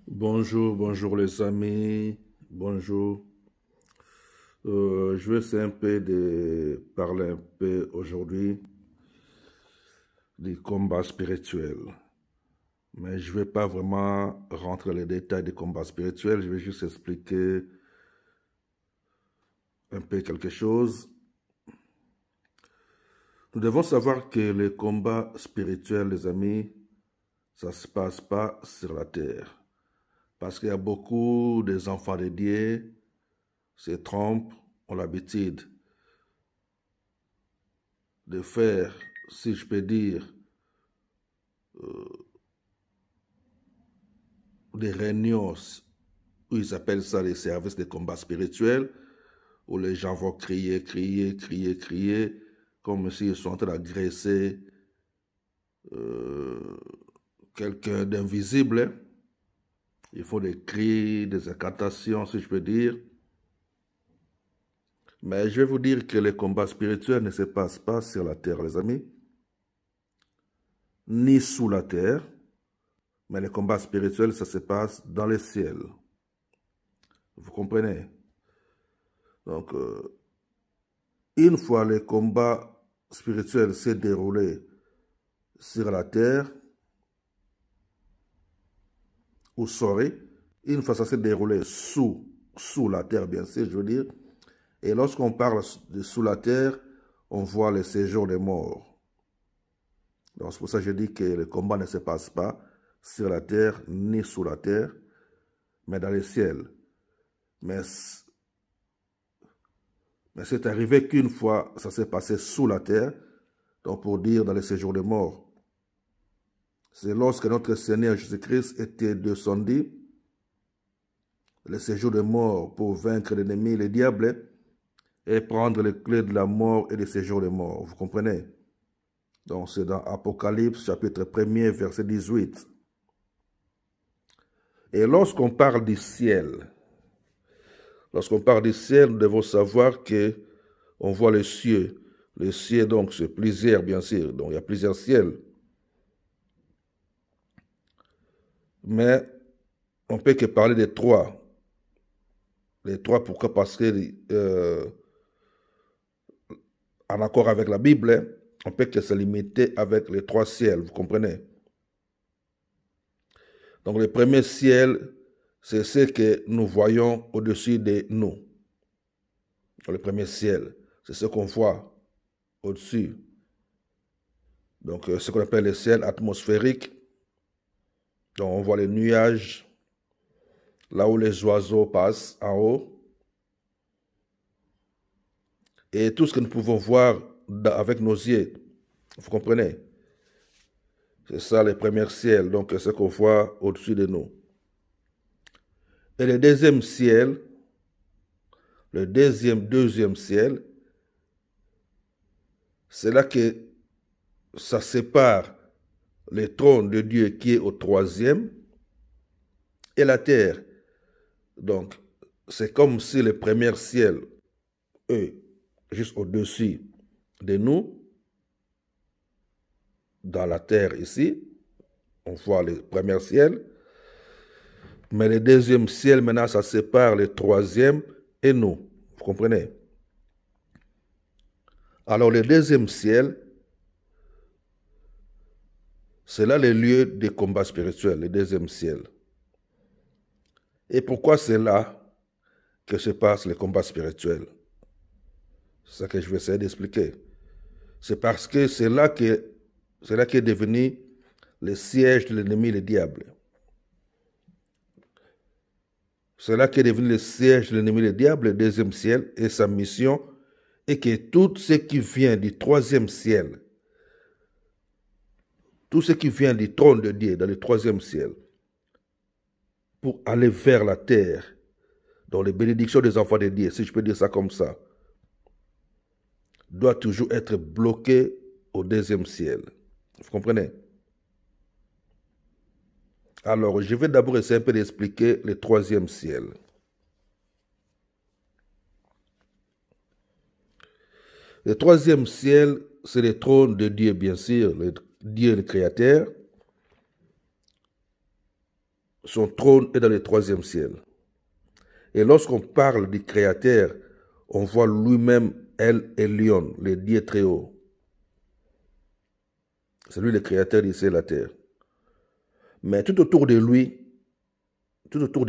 Bonjour, bonjour les amis, bonjour. Je vais essayer un peu de parler un peu aujourd'hui du combat spirituel. Mais je ne vais pas vraiment rentrer dans les détails du combat spirituel, je vais juste expliquer un peu quelque chose. Nous devons savoir que le combat spirituel, les amis, ça ne se passe pas sur la terre. Parce qu'il y a beaucoup des enfants de Dieu se trompent, ont l'habitude de faire, si je peux dire, des réunions où ils appellent ça les services de combat spirituel, où les gens vont crier, crier, crier, crier, comme s'ils sont en train d'agresser euh, quelqu'un d'invisible. Il faut des cris, des incantations, si je peux dire. Mais je vais vous dire que les combats spirituels ne se passent pas sur la terre, les amis, ni sous la terre, mais les combats spirituels, ça se passe dans les ciels. Vous comprenez? Donc, une fois le combat spirituel s'est déroulé sur la terre, ou sorry, une fois ça s'est déroulé sous la terre, bien sûr, je veux dire, et lorsqu'on parle de sous la terre, on voit le séjour des morts. Donc, c'est pour ça que je dis que le combat ne se passe pas sur la terre, ni sous la terre, mais dans les ciels. Mais c'est arrivé qu'une fois, ça s'est passé sous la terre, donc pour dire dans le séjour des morts. C'est lorsque notre Seigneur Jésus-Christ était descendu, le séjour des morts, pour vaincre l'ennemi, le diable, et prendre les clés de la mort et du séjour des morts. Vous comprenez? Donc c'est dans Apocalypse, chapitre 1er, verset 18. Et lorsqu'on parle du ciel, nous devons savoir que on voit les cieux. Les cieux, donc, c'est plusieurs, bien sûr. Donc, il y a plusieurs ciels. Mais on ne peut que parler des trois. Les trois, pourquoi? Parce que, en accord avec la Bible, on ne peut que se limiter avec les trois ciels, vous comprenez? Donc, le premier ciel, c'est ce que nous voyons au-dessus de nous. Le premier ciel, c'est ce qu'on voit au-dessus. Donc, ce qu'on appelle le ciel atmosphérique. Donc, on voit les nuages, là où les oiseaux passent en haut. Et tout ce que nous pouvons voir avec nos yeux. Vous comprenez? C'est ça le premier ciel, donc ce qu'on voit au-dessus de nous. Et le deuxième ciel, le deuxième ciel, c'est là que ça sépare le trône de Dieu qui est au troisième et la terre. Donc, c'est comme si le premier ciel est juste au-dessus de nous, dans la terre ici. On voit le premier ciel. Mais le deuxième ciel, maintenant, ça sépare le troisième et nous. Vous comprenez? Alors, le deuxième ciel, c'est là le lieu des combats spirituels, le deuxième ciel. Et pourquoi c'est là que se passent les combats spirituels? C'est ça que je vais essayer d'expliquer. C'est parce que c'est là qu'est devenu le siège de l'ennemi, le diable. C'est là qu'est devenu le siège de l'ennemi, le diable, le deuxième ciel, et sa mission est que tout ce qui vient du troisième ciel, tout ce qui vient du trône de Dieu dans le troisième ciel, pour aller vers la terre, dans les bénédictions des enfants de Dieu, si je peux dire ça comme ça, doit toujours être bloqué au deuxième ciel. Vous comprenez? Alors, je vais d'abord essayer un peu d'expliquer le troisième ciel. Le troisième ciel, c'est le trône de Dieu, bien sûr, le Dieu le Créateur. son trône est dans le troisième ciel. Et lorsqu'on parle du Créateur, on voit lui-même El Elyon, le Dieu très haut. C'est lui le Créateur du ciel et de la terre. Mais tout autour de lui, tout autour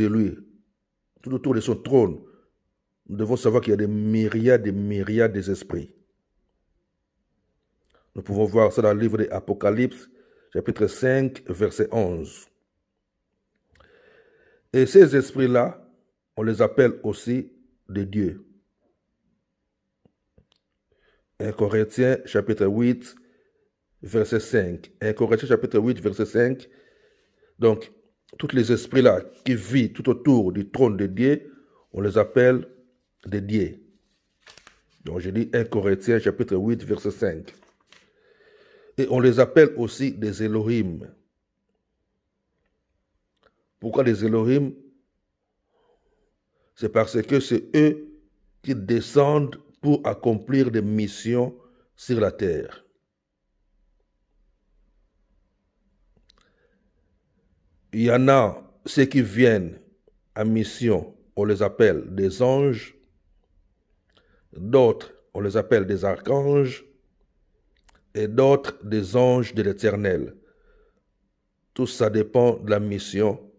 de son trône, nous devons savoir qu'il y a des myriades d'esprits. Nous pouvons voir ça dans le livre de l'Apocalypse, chapitre 5, verset 11. Et ces esprits-là, on les appelle aussi des dieux. 1 Corinthiens, chapitre 8, verset 5. 1 Corinthiens, chapitre 8, verset 5. Donc, tous les esprits-là qui vivent tout autour du trône de Dieu, on les appelle des dieux. Donc, je dis 1 Corinthiens, chapitre 8, verset 5. Et on les appelle aussi des Elohim. Pourquoi des Elohim? C'est parce que c'est eux qui descendent pour accomplir des missions sur la terre. Il y en a ceux qui viennent en mission, on les appelle des anges. D'autres, on les appelle des archanges. Et d'autres, des anges de l'Éternel. Tout ça dépend de la mission.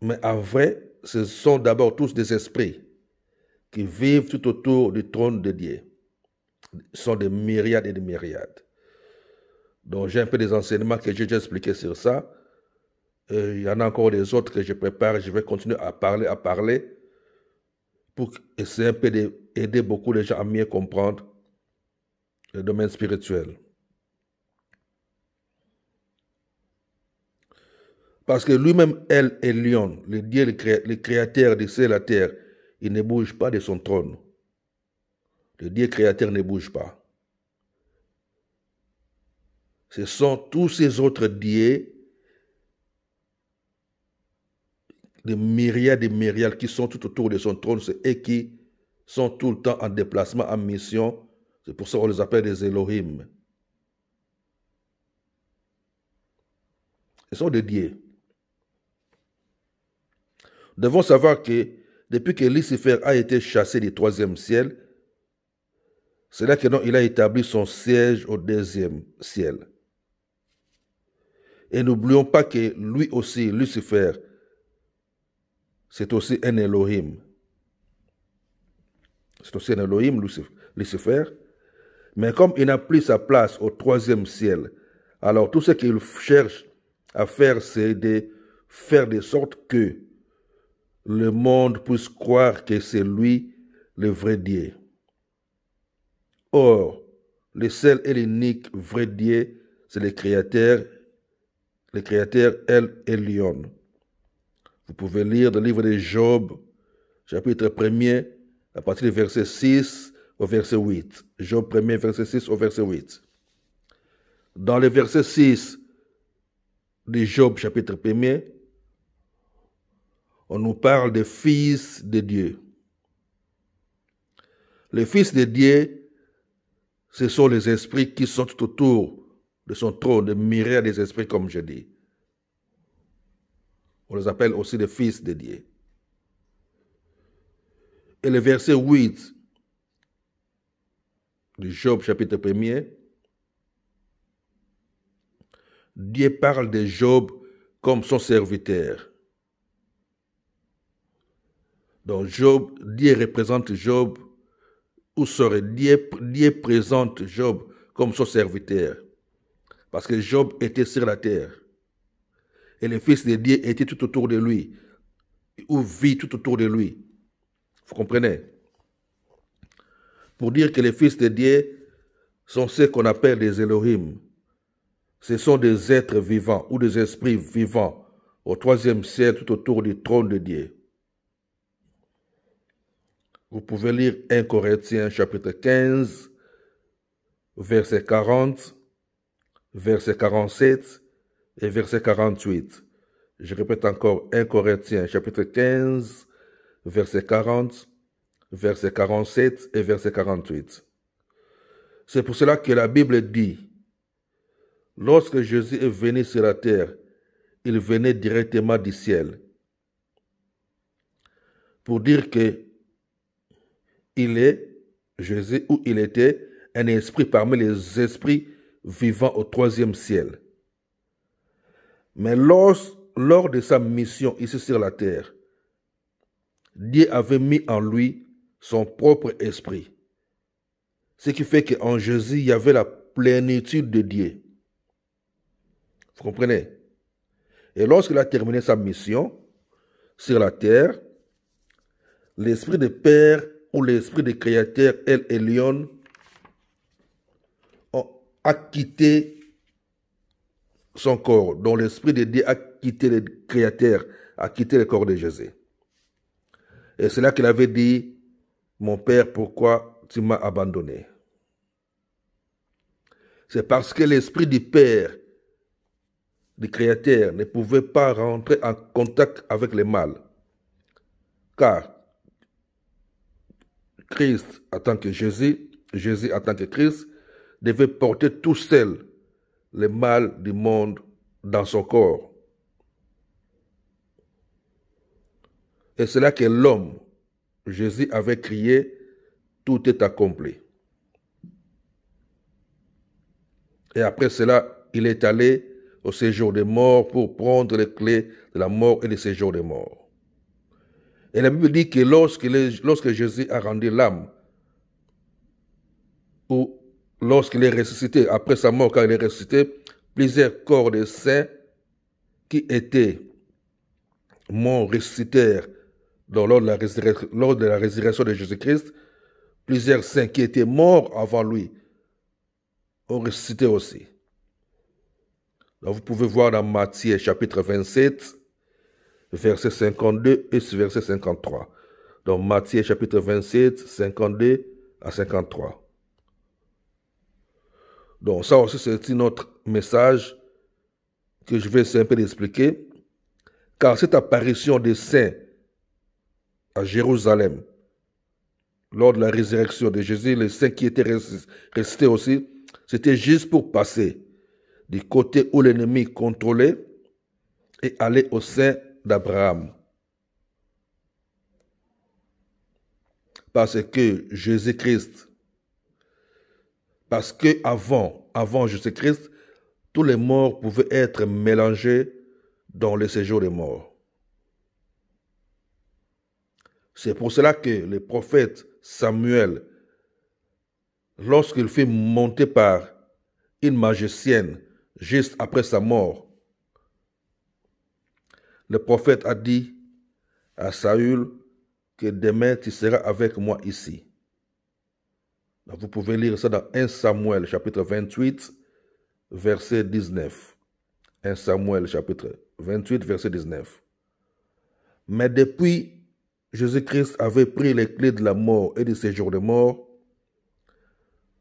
Mais en vrai, ce sont d'abord tous des esprits qui vivent tout autour du trône de Dieu. Ce sont des myriades et des myriades. Donc j'ai un peu des enseignements que j'ai déjà expliqués sur ça. Il y en a encore des autres que je prépare. Je vais continuer à parler pour essayer un peu d'aider beaucoup de gens à mieux comprendre le domaine spirituel. Parce que lui-même, El Elyon, le Dieu, le créateur du ciel et de la terre, il ne bouge pas de son trône. Le Dieu créateur ne bouge pas. Ce sont tous ces autres dieux, des myriades qui sont tout autour de son trône, c'est eux qui sont tout le temps en déplacement, en mission. C'est pour ça qu'on les appelle des Elohim. Ce sont des dieux. Nous devons savoir que depuis que Lucifer a été chassé du troisième ciel, c'est là qu'il a établi son siège au deuxième ciel. Et n'oublions pas que lui aussi, Lucifer, c'est aussi un Elohim. C'est aussi un Elohim, Lucifer. Mais comme il n'a plus sa place au troisième ciel, alors tout ce qu'il cherche à faire, c'est de faire de sorte que le monde puisse croire que c'est lui le vrai Dieu. Or, le seul et l'unique vrai Dieu, c'est le Créateur El Elyon. Vous pouvez lire dans le livre de Job, chapitre 1er, à partir du verset 6 au verset 8. Job 1er, verset 6 au verset 8. Dans le verset 6 de Job, chapitre 1er, on nous parle des fils de Dieu. Les fils de Dieu, ce sont les esprits qui sont tout autour de son trône, des myriades des esprits, comme je dis. On les appelle aussi les fils de Dieu. Et le verset 8 de Job, chapitre 1er, Dieu parle de Job comme son serviteur. Donc Job, Dieu représente Job, ou serait Dieu présente Job comme son serviteur. Parce que Job était sur la terre. Et les fils de Dieu étaient tout autour de lui, ou vit tout autour de lui. Vous comprenez? Pour dire que les fils de Dieu sont ceux qu'on appelle des Elohim. Ce sont des êtres vivants ou des esprits vivants au troisième ciel tout autour du trône de Dieu. Vous pouvez lire 1 Corinthiens chapitre 15, verset 40, verset 47 et verset 48. Je répète encore 1 Corinthiens chapitre 15, verset 40, verset 47 et verset 48. C'est pour cela que la Bible dit, lorsque Jésus est venu sur la terre, il venait directement du ciel. Pour dire que il est, Jésus, où il était, un esprit parmi les esprits vivants au troisième ciel. Mais lors de sa mission ici sur la terre, Dieu avait mis en lui son propre esprit. Ce qui fait qu'en Jésus, il y avait la plénitude de Dieu. Vous comprenez? Et lorsqu'il a terminé sa mission sur la terre, l'esprit de Père ou l'esprit de Créateur, El Elyon, a quitté son corps, dont l'esprit de Dieu a quitté le Créateur, a quitté le corps de Jésus. Et c'est là qu'il avait dit, mon Père, pourquoi tu m'as abandonné? C'est parce que l'esprit du Père, du Créateur, ne pouvait pas rentrer en contact avec le mal. Car Christ, en tant que Jésus, Jésus en tant que Christ, devait porter tout seul le mal du monde dans son corps. Et c'est là que l'homme, Jésus, avait crié, tout est accompli. Et après cela, il est allé au séjour des morts pour prendre les clés de la mort et du séjour des morts. Et la Bible dit que lorsque Jésus a rendu l'âme, ou lorsqu'il est ressuscité, après sa mort, quand il est ressuscité, plusieurs corps de saints qui étaient morts ressuscitèrent lors de la résurrection de Jésus-Christ. Plusieurs saints qui étaient morts avant lui ont ressuscité aussi. Donc vous pouvez voir dans Matthieu chapitre 27, verset 52 et verset 53. Donc Matthieu chapitre 27, 52 à 53. Donc ça aussi c'est un autre message que je vais essayer un peu d'expliquer. Car cette apparition des saints à Jérusalem, lors de la résurrection de Jésus, les saints qui étaient restés aussi, c'était juste pour passer du côté où l'ennemi contrôlait et aller au sein d'Abraham. Parce que Jésus-Christ, parce que avant Jésus-Christ, tous les morts pouvaient être mélangés dans le séjour des morts. C'est pour cela que le prophète Samuel, lorsqu'il fut monté par une magicienne juste après sa mort, le prophète a dit à Saül que demain tu seras avec moi ici. Donc vous pouvez lire ça dans 1 Samuel chapitre 28, verset 19. 1 Samuel chapitre 28, verset 19. Mais depuis Jésus-Christ avait pris les clés de la mort et du séjour de mort,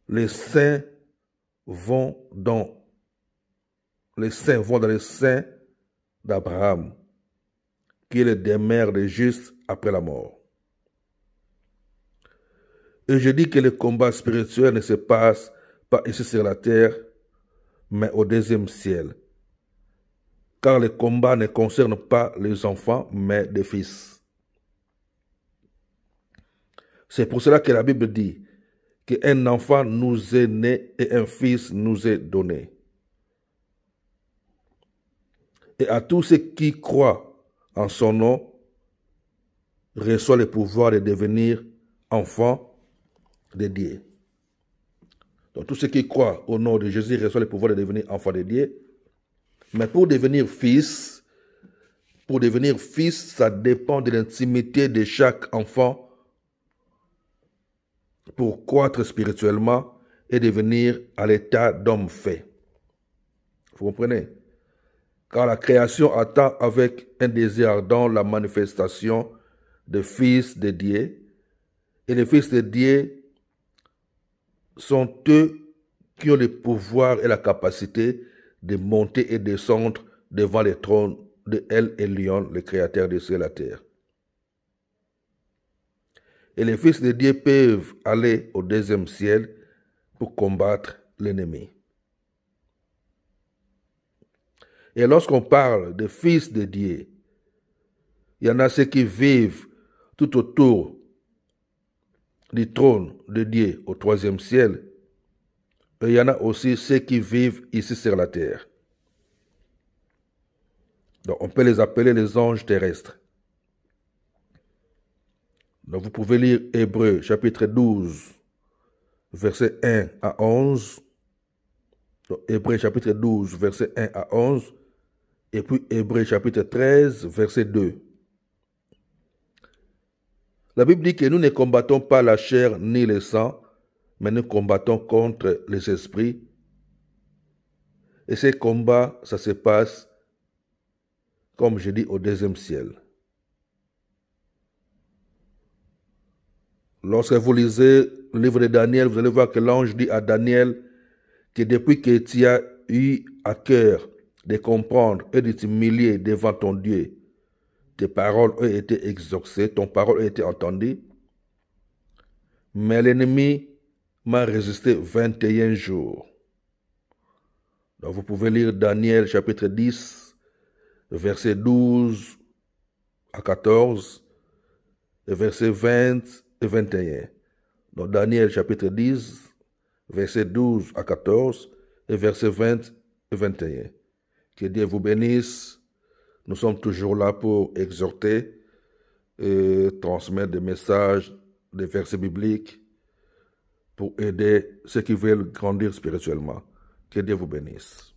les saints vont dans les saints d'Abraham, qui est le demeure des justes après la mort. Et je dis que le combat spirituel ne se passe pas ici sur la terre, mais au deuxième ciel. Car le combat ne concerne pas les enfants, mais les fils. C'est pour cela que la Bible dit qu'un enfant nous est né et un fils nous est donné. Et à tous ceux qui croient en son nom, reçoit le pouvoir de devenir enfants de Dieu. Donc tous ceux qui croient au nom de Jésus reçoivent le pouvoir de devenir enfants de Dieu. Mais pour devenir fils, ça dépend de l'intimité de chaque enfant pour croître spirituellement et devenir à l'état d'homme fait. Vous comprenez? Car la création attend avec un désir ardent la manifestation des fils de Dieu. Et les fils de Dieu sont eux qui ont le pouvoir et la capacité de monter et descendre devant le trône de El Elyon, le créateur des cieux et de la terre. Et les fils de Dieu peuvent aller au deuxième ciel pour combattre l'ennemi. Et lorsqu'on parle de fils de Dieu, il y en a ceux qui vivent tout autour du trône de Dieu au troisième ciel. Et il y en a aussi ceux qui vivent ici sur la terre. Donc on peut les appeler les anges terrestres. Donc vous pouvez lire Hébreux chapitre 12, versets 1 à 11. Donc, Hébreux chapitre 12, versets 1 à 11. Et puis Hébreux chapitre 13, verset 2. La Bible dit que nous ne combattons pas la chair ni le sang, mais nous combattons contre les esprits. Et ces combats, ça se passe, comme je dis, au deuxième ciel. Lorsque vous lisez le livre de Daniel, vous allez voir que l'ange dit à Daniel que depuis que tu as eu à cœur de comprendre et de t'humilier devant ton Dieu, tes paroles ont été exaucées, ton parole a été entendue, mais l'ennemi m'a résisté 21 jours. Donc vous pouvez lire Daniel chapitre 10, versets 12 à 14, et versets 20 et 21. Donc Daniel chapitre 10, versets 12 à 14, et versets 20 et 21. Que Dieu vous bénisse. Nous sommes toujours là pour exhorter et transmettre des messages, des versets bibliques pour aider ceux qui veulent grandir spirituellement. Que Dieu vous bénisse.